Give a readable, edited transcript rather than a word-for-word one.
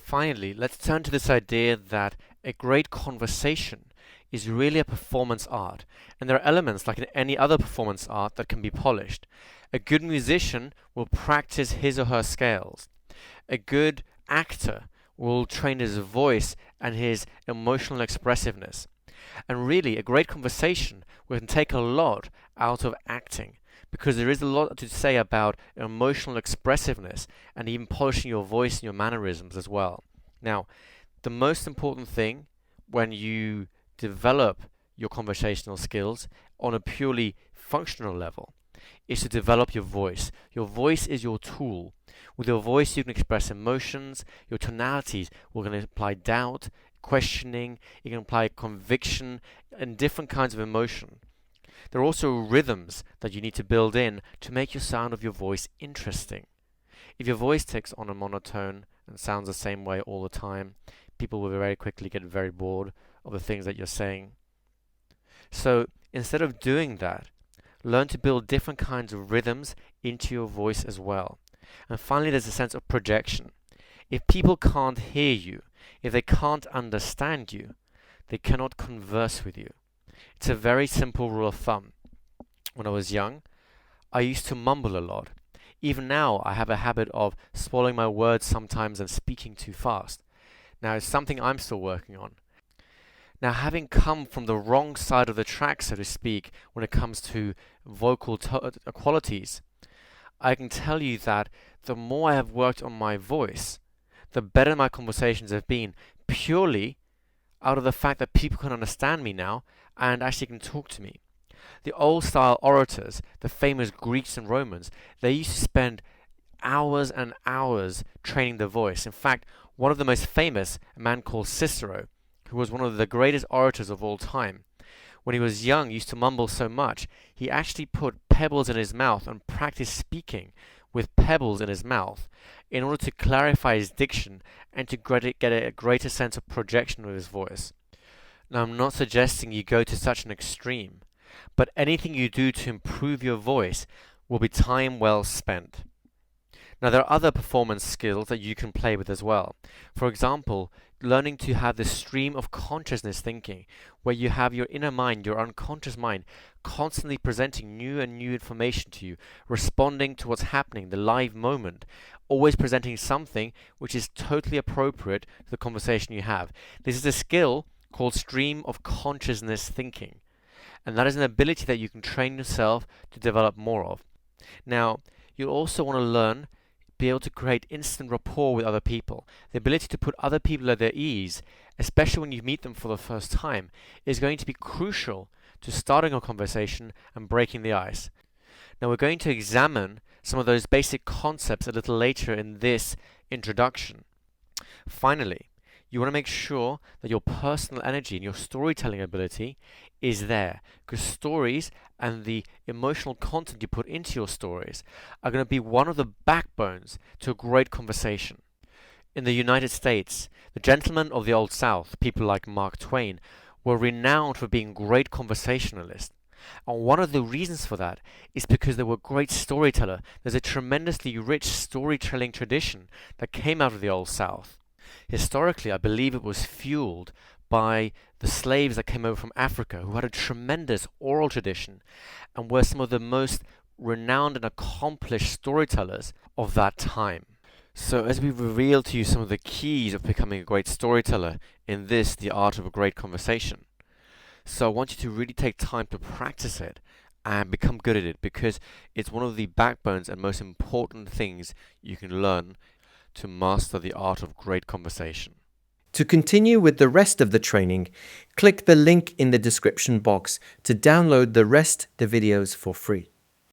Finally, let's turn to this idea that a great conversation is really a performance art, and there are elements like in any other performance art that can be polished. A good musician will practice his or her scales. A good actor will train his voice and his emotional expressiveness. And really, a great conversation will take a lot out of acting, because there is a lot to say about emotional expressiveness and even polishing your voice and your mannerisms as well. Now, the most important thing when you develop your conversational skills on a purely functional level is to develop your voice. Your voice is your tool. With your voice, you can express emotions. Your tonalities will going to apply doubt, questioning. You can apply conviction and different kinds of emotion. There are also rhythms that you need to build in to make your sound of your voice interesting. If your voice takes on a monotone and sounds the same way all the time, people will very quickly get very bored of the things that you're saying. So instead of doing that, learn to build different kinds of rhythms into your voice as well. And finally, there's a sense of projection. If people can't hear you, if they can't understand you, they cannot converse with you. It's a very simple rule of thumb. When I was young, I used to mumble a lot. Even now, I have a habit of swallowing my words sometimes and speaking too fast. Now, it's something I'm still working on. Now, having come from the wrong side of the track, so to speak, when it comes to vocal qualities, I can tell you that the more I have worked on my voice, the better my conversations have been, purely out of the fact that people can understand me now and actually can talk to me. The old style orators, the famous Greeks and Romans, they used to spend hours and hours training their voice. In fact, one of the most famous, a man called Cicero, who was one of the greatest orators of all time, when he was young, used to mumble so much, he actually put pebbles in his mouth and practiced speaking with pebbles in his mouth in order to clarify his diction and to get a greater sense of projection with his voice. Now, I'm not suggesting you go to such an extreme, but anything you do to improve your voice will be time well spent. Now, there are other performance skills that you can play with as well. For example, learning to have this stream of consciousness thinking, where you have your inner mind, your unconscious mind, constantly presenting new and new information to you, responding to what's happening, the live moment, always presenting something which is totally appropriate to the conversation you have. This is a skill called stream of consciousness thinking, and that is an ability that you can train yourself to develop more of. Now, you'll also want to be able to create instant rapport with other people. The ability to put other people at their ease, especially when you meet them for the first time, is going to be crucial to starting a conversation and breaking the ice. Now, we're going to examine some of those basic concepts a little later in this introduction. Finally, you want to make sure that your personal energy and your storytelling ability is there, because stories and the emotional content you put into your stories are going to be one of the backbones to a great conversation. In the United States, the gentlemen of the Old South, people like Mark Twain, were renowned for being great conversationalists. And one of the reasons for that is because they were great storytellers. There's a tremendously rich storytelling tradition that came out of the Old South. Historically, I believe it was fueled by the slaves that came over from Africa, who had a tremendous oral tradition and were some of the most renowned and accomplished storytellers of that time. So as we reveal to you some of the keys of becoming a great storyteller in this, the art of a great conversation. So I want you to really take time to practice it and become good at it, because it's one of the backbones and most important things you can learn to master the art of great conversation. To continue with the rest of the training, click the link in the description box to download the videos for free.